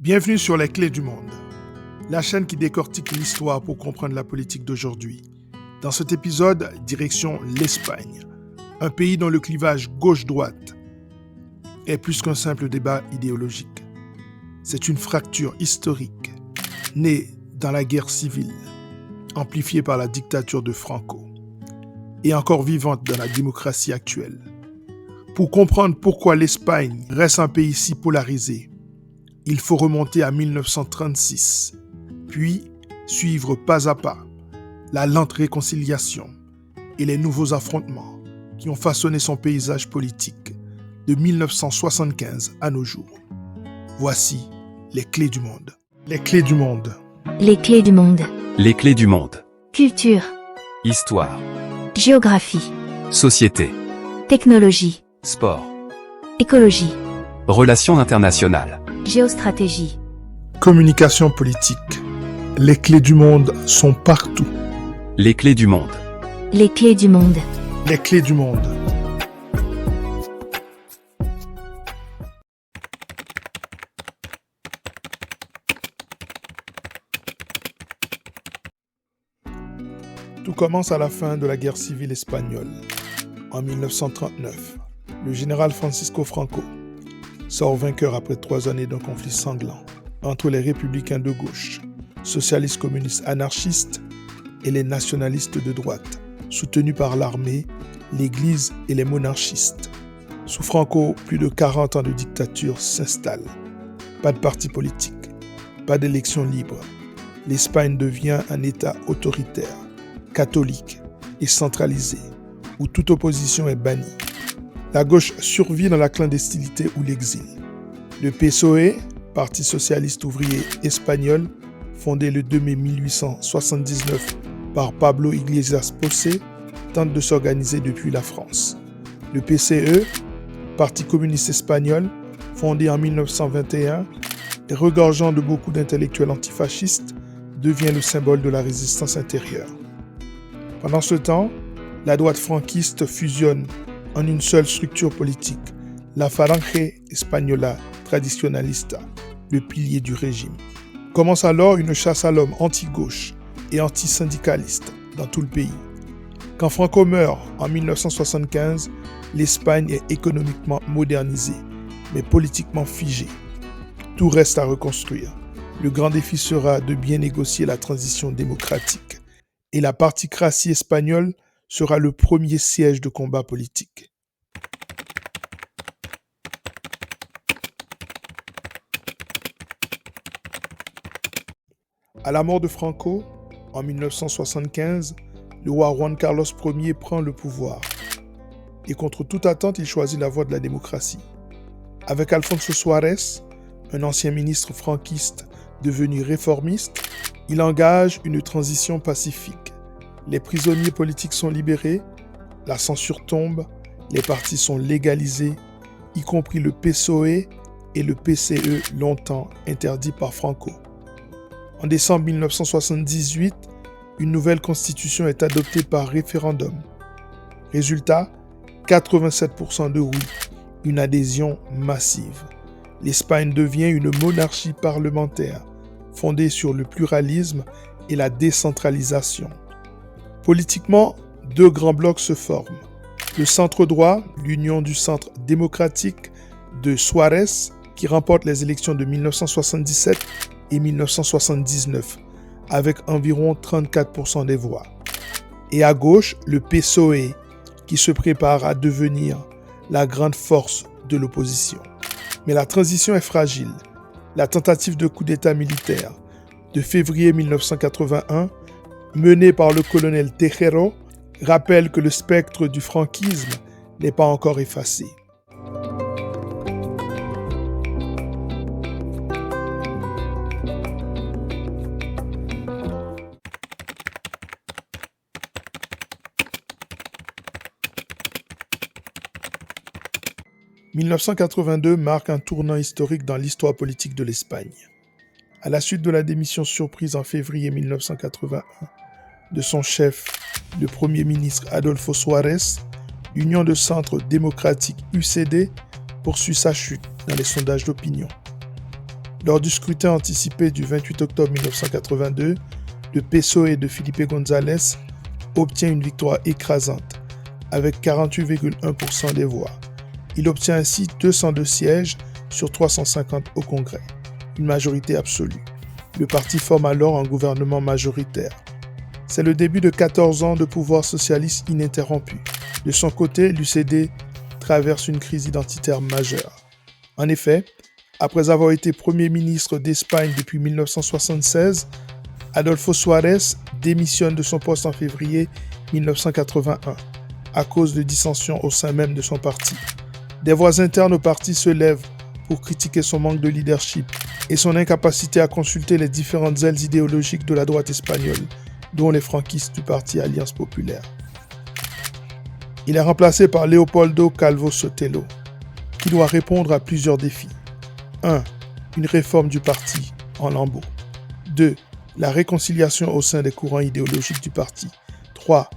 Bienvenue sur Les Clés du Monde, la chaîne qui décortique l'histoire pour comprendre la politique d'aujourd'hui. Dans cet épisode, direction l'Espagne, un pays dont le clivage gauche-droite est plus qu'un simple débat idéologique. C'est une fracture historique, née dans la guerre civile, amplifiée par la dictature de Franco, et encore vivante dans la démocratie actuelle. Pour comprendre pourquoi l'Espagne reste un pays si polarisé, il faut remonter à 1936, puis suivre pas à pas la lente réconciliation et les nouveaux affrontements qui ont façonné son paysage politique de 1975 à nos jours. Voici les clés du monde. Les clés du monde. Les clés du monde. Les clés du monde. Culture. Histoire. Géographie. Société. Technologie. Sport. Écologie. Relations internationales. Géostratégie. Communication politique. Les clés du monde sont partout. Les clés du monde. Les clés du monde. Les clés du monde. Tout commence à la fin de la guerre civile espagnole. En 1939, le général Francisco Franco sort vainqueur après 3 années d'un conflit sanglant entre les républicains de gauche, socialistes communistes anarchistes et les nationalistes de droite, soutenus par l'armée, l'Église et les monarchistes. Sous Franco, plus de 40 ans de dictature s'installent. Pas de parti politique, pas d'élections libres. L'Espagne devient un État autoritaire, catholique et centralisé, où toute opposition est bannie. La gauche survit dans la clandestinité ou l'exil. Le PSOE, Parti socialiste ouvrier espagnol, fondé le 2 mai 1879 par Pablo Iglesias Posse, tente de s'organiser depuis la France. Le PCE, Parti communiste espagnol, fondé en 1921 et regorgeant de beaucoup d'intellectuels antifascistes, devient le symbole de la résistance intérieure. Pendant ce temps, la droite franquiste fusionne en une seule structure politique, la Falange Española Tradicionalista, le pilier du régime. Commence alors une chasse à l'homme anti-gauche et anti-syndicaliste dans tout le pays. Quand Franco meurt en 1975, l'Espagne est économiquement modernisée, mais politiquement figée. Tout reste à reconstruire. Le grand défi sera de bien négocier la transition démocratique. Et la particratie espagnole sera le premier siège de combat politique. À la mort de Franco, en 1975, le roi Juan Carlos Ier prend le pouvoir. Et contre toute attente, il choisit la voie de la démocratie. Avec Alfonso Suárez, un ancien ministre franquiste devenu réformiste, il engage une transition pacifique. Les prisonniers politiques sont libérés, la censure tombe, les partis sont légalisés, y compris le PSOE et le PCE longtemps interdits par Franco. En décembre 1978, une nouvelle constitution est adoptée par référendum. Résultat, 87% de oui, une adhésion massive. L'Espagne devient une monarchie parlementaire, fondée sur le pluralisme et la décentralisation. Politiquement, 2 grands blocs se forment. Le centre-droit, l'Union du centre démocratique de Suárez, qui remporte les élections de 1977 et 1979, avec environ 34% des voix. Et à gauche, le PSOE, qui se prépare à devenir la grande force de l'opposition. Mais la transition est fragile. La tentative de coup d'État militaire de février 1981, menée par le colonel Tejero, rappelle que le spectre du franquisme n'est pas encore effacé. « 1982 marque un tournant historique dans l'histoire politique de l'Espagne. À la suite de la démission surprise en février 1981 de son chef, le Premier ministre Adolfo Suárez, l'Union de centre démocratique UCD poursuit sa chute dans les sondages d'opinion. Lors du scrutin anticipé du 28 octobre 1982, le PSOE de Felipe González obtient une victoire écrasante, avec 48,1% des voix. Il obtient ainsi 202 sièges sur 350 au Congrès, une majorité absolue. Le parti forme alors un gouvernement majoritaire. C'est le début de 14 ans de pouvoir socialiste ininterrompu. De son côté, l'UCD traverse une crise identitaire majeure. En effet, après avoir été Premier ministre d'Espagne depuis 1976, Adolfo Suárez démissionne de son poste en février 1981 à cause de dissensions au sein même de son parti. Des voix internes au parti se lèvent pour critiquer son manque de leadership et son incapacité à consulter les différentes ailes idéologiques de la droite espagnole, dont les franquistes du parti Alliance Populaire. Il est remplacé par Leopoldo Calvo Sotelo, qui doit répondre à plusieurs défis. 1. Une réforme du parti en lambeaux. 2. La réconciliation au sein des courants idéologiques du parti. 3.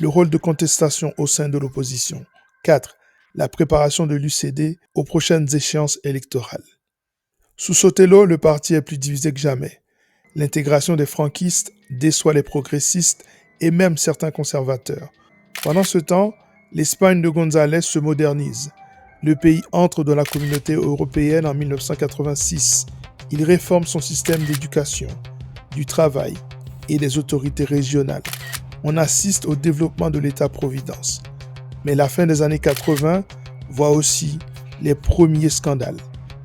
Le rôle de contestation au sein de l'opposition. 4. La préparation de l'UCD aux prochaines échéances électorales. Sous Sotelo, le parti est plus divisé que jamais. L'intégration des franquistes déçoit les progressistes et même certains conservateurs. Pendant ce temps, l'Espagne de González se modernise. Le pays entre dans la communauté européenne en 1986. Il réforme son système d'éducation, du travail et des autorités régionales. On assiste au développement de l'État-providence. Mais la fin des années 80 voit aussi les premiers scandales.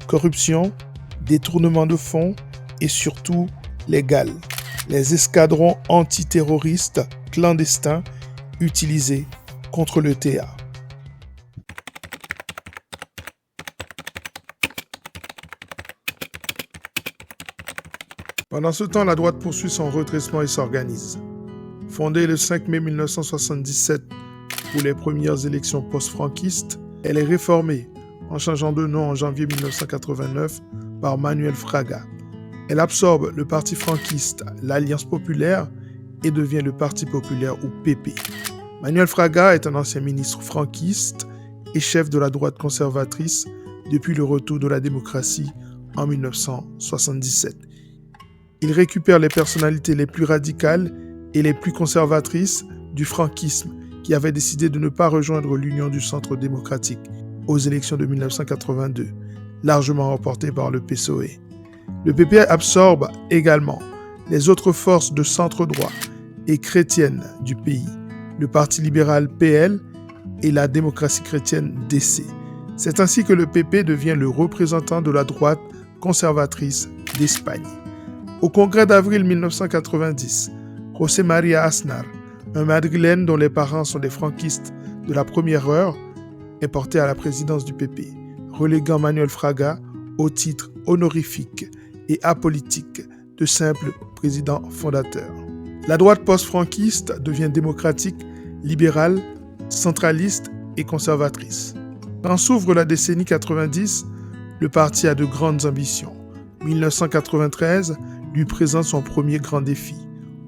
Corruption, détournement de fonds et surtout les GAL, les escadrons antiterroristes clandestins utilisés contre le TA. Pendant ce temps, la droite poursuit son redressement et s'organise. Fondée le 5 mai 1977 pour les premières élections post-franquistes, elle est réformée en changeant de nom en janvier 1989 par Manuel Fraga. Elle absorbe le parti franquiste, l'Alliance Populaire, et devient le Parti Populaire ou PP. Manuel Fraga est un ancien ministre franquiste et chef de la droite conservatrice depuis le retour de la démocratie en 1977. Il récupère les personnalités les plus radicales et les plus conservatrices du franquisme qui avaient décidé de ne pas rejoindre l'Union du Centre démocratique aux élections de 1982, largement remportées par le PSOE. Le PP absorbe également les autres forces de centre-droit et chrétiennes du pays, le Parti libéral PL et la démocratie chrétienne DC. C'est ainsi que le PP devient le représentant de la droite conservatrice d'Espagne. Au congrès d'avril 1990, José María Aznar, un madrilène dont les parents sont des franquistes de la première heure, est porté à la présidence du PP, reléguant Manuel Fraga au titre honorifique et apolitique de simple président fondateur. La droite post-franquiste devient démocratique, libérale, centraliste et conservatrice. Quand s'ouvre la décennie 90, le parti a de grandes ambitions. 1993 lui présente son premier grand défi.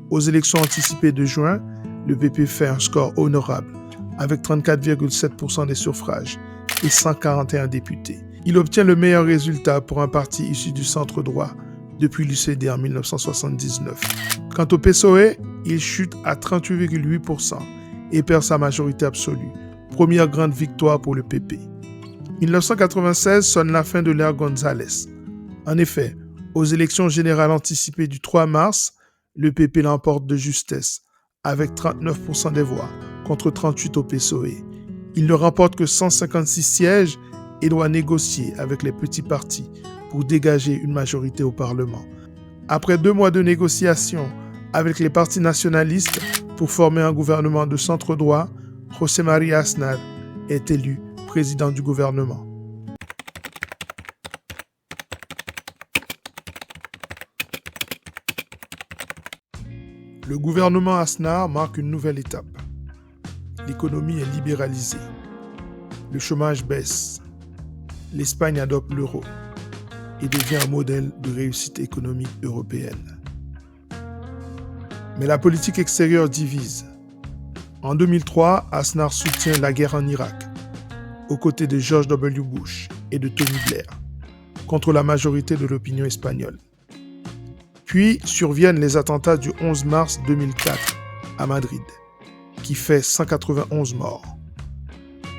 Aux élections anticipées de juin, le PP fait un score honorable, avec 34,7% des suffrages et 141 députés. Il obtient le meilleur résultat pour un parti issu du centre-droit depuis l'UCD en 1979. Quant au PSOE, il chute à 38,8% et perd sa majorité absolue. Première grande victoire pour le PP. 1996 sonne la fin de l'ère González. En effet, aux élections générales anticipées du 3 mars, le PP l'emporte de justesse, avec 39% des voix, contre 38 au PSOE. Il ne remporte que 156 sièges et doit négocier avec les petits partis pour dégager une majorité au Parlement. Après 2 mois de négociations avec les partis nationalistes pour former un gouvernement de centre-droit, José María Aznar est élu président du gouvernement. Le gouvernement Aznar marque une nouvelle étape. L'économie est libéralisée. Le chômage baisse. L'Espagne adopte l'euro et devient un modèle de réussite économique européenne. Mais la politique extérieure divise. En 2003, Aznar soutient la guerre en Irak, aux côtés de George W. Bush et de Tony Blair. contre la majorité de l'opinion espagnole. Puis surviennent les attentats du 11 mars 2004 à Madrid, qui fait 191 morts.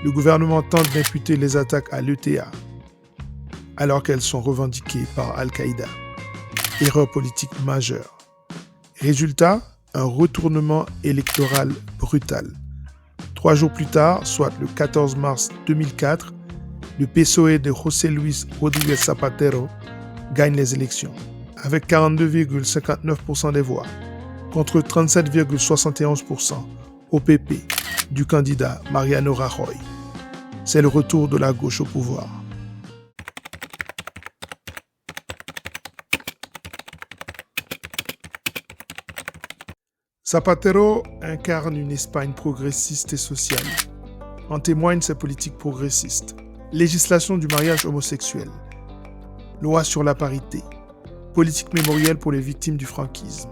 Le gouvernement tente d'imputer les attaques à l'ETA, alors qu'elles sont revendiquées par Al-Qaïda. Erreur politique majeure. Résultat, un retournement électoral brutal. 3 jours plus tard, soit le 14 mars 2004, le PSOE de José Luis Rodríguez Zapatero gagne les élections, avec 42,59% des voix, contre 37,71% au PP du candidat Mariano Rajoy. C'est le retour de la gauche au pouvoir. Zapatero incarne une Espagne progressiste et sociale. En témoignent ses politiques progressistes. Législation du mariage homosexuel, loi sur la parité, politique mémorielle pour les victimes du franquisme.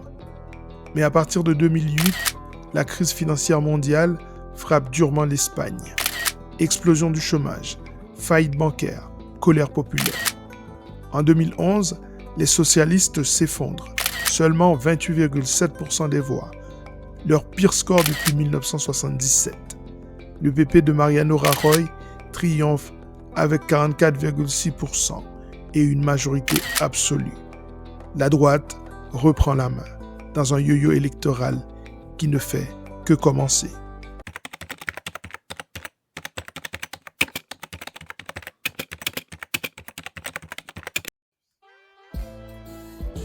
Mais à partir de 2008, la crise financière mondiale frappe durement l'Espagne. Explosion du chômage, faillite bancaire, colère populaire. En 2011, les socialistes s'effondrent, seulement 28,7% des voix, leur pire score depuis 1977. Le PP de Mariano Rajoy triomphe avec 44,6% et une majorité absolue. La droite reprend la main dans un yo-yo électoral qui ne fait que commencer.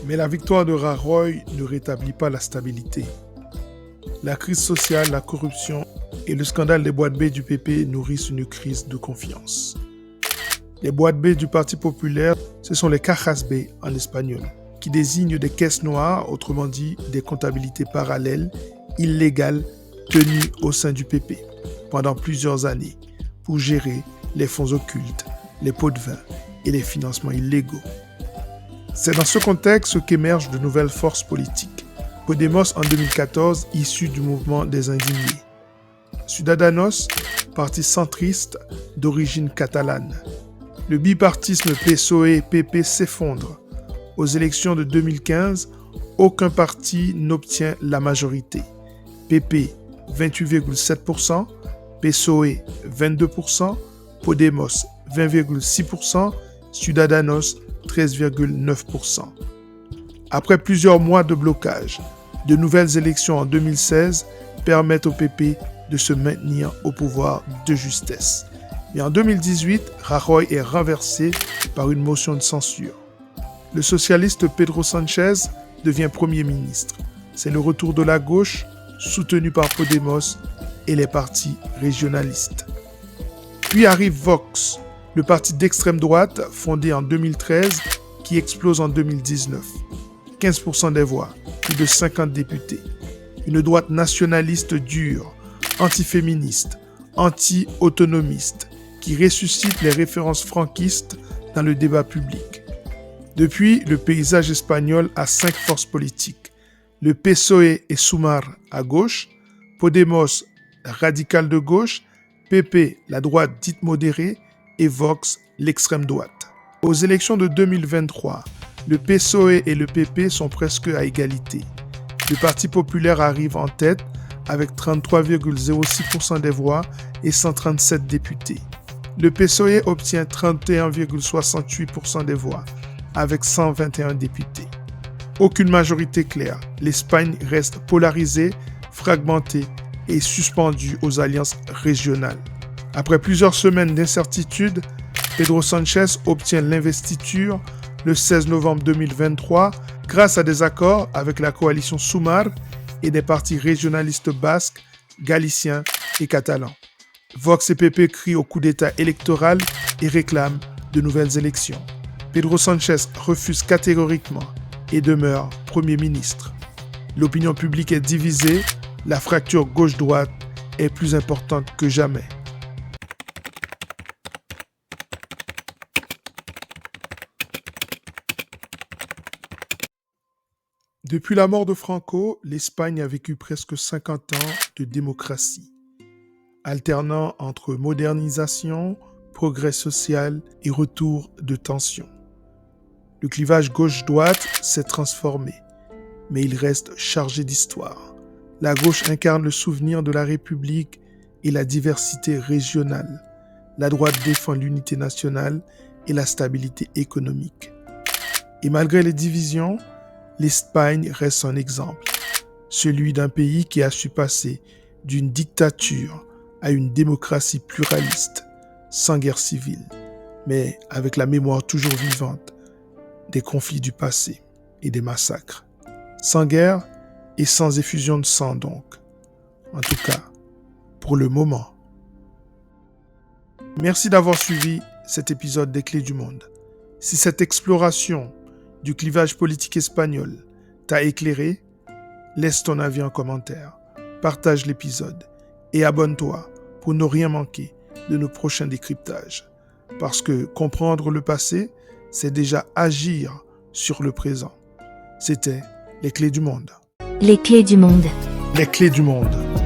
Mais la victoire de Rajoy ne rétablit pas la stabilité. La crise sociale, la corruption et le scandale des boîtes B du PP nourrissent une crise de confiance. Les boîtes B du Parti populaire, ce sont les cajas B en espagnol, qui désignent des caisses noires, autrement dit des comptabilités parallèles, illégales, tenues au sein du PP pendant plusieurs années pour gérer les fonds occultes, les pots de vin et les financements illégaux. C'est dans ce contexte qu'émergent de nouvelles forces politiques. Podemos en 2014, issu du mouvement des indignés. Ciudadanos, parti centriste d'origine catalane. Le bipartisme PSOE-PP s'effondre. Aux élections de 2015, aucun parti n'obtient la majorité. PP 28,7%, PSOE 22%, Podemos 20,6%, Ciudadanos 13,9%. Après plusieurs mois de blocage, de nouvelles élections en 2016 permettent au PP de se maintenir au pouvoir de justesse. Mais en 2018, Rajoy est renversé par une motion de censure. Le socialiste Pedro Sánchez devient Premier ministre. C'est le retour de la gauche, soutenu par Podemos et les partis régionalistes. Puis arrive Vox, le parti d'extrême droite fondé en 2013 qui explose en 2019. 15% des voix, plus de 50 députés. Une droite nationaliste dure, antiféministe, anti-autonomiste, qui ressuscite les références franquistes dans le débat public. Depuis, le paysage espagnol a 5 forces politiques. Le PSOE et Sumar à gauche, Podemos, radical de gauche, PP, la droite dite modérée, et Vox, l'extrême droite. Aux élections de 2023, le PSOE et le PP sont presque à égalité. Le Parti populaire arrive en tête avec 33,06% des voix et 137 députés. Le PSOE obtient 31,68% des voix avec 121 députés. Aucune majorité claire. L'Espagne reste polarisée, fragmentée et suspendue aux alliances régionales. Après plusieurs semaines d'incertitude, Pedro Sánchez obtient l'investiture le 16 novembre 2023 grâce à des accords avec la coalition Sumar et des partis régionalistes basques, galiciens et catalans. Vox et PP crient au coup d'État électoral et réclament de nouvelles élections. Pedro Sánchez refuse catégoriquement et demeure Premier ministre. L'opinion publique est divisée, la fracture gauche-droite est plus importante que jamais. Depuis la mort de Franco, l'Espagne a vécu presque 50 ans de démocratie, alternant entre modernisation, progrès social et retour de tension. Le clivage gauche-droite s'est transformé, mais il reste chargé d'histoire. La gauche incarne le souvenir de la République et la diversité régionale. La droite défend l'unité nationale et la stabilité économique. Et malgré les divisions, l'Espagne reste un exemple, celui d'un pays qui a su passer d'une dictature à une démocratie pluraliste, sans guerre civile, mais avec la mémoire toujours vivante des conflits du passé et des massacres. Sans guerre et sans effusion de sang donc. En tout cas, pour le moment. Merci d'avoir suivi cet épisode des Clés du Monde. Si cette exploration du clivage politique espagnol t'a éclairé, laisse ton avis en commentaire, partage l'épisode et abonne-toi pour ne rien manquer de nos prochains décryptages. Parce que comprendre le passé, c'est déjà agir sur le présent. C'était Les Clés du Monde. Les clés du monde. Les Clés du Monde.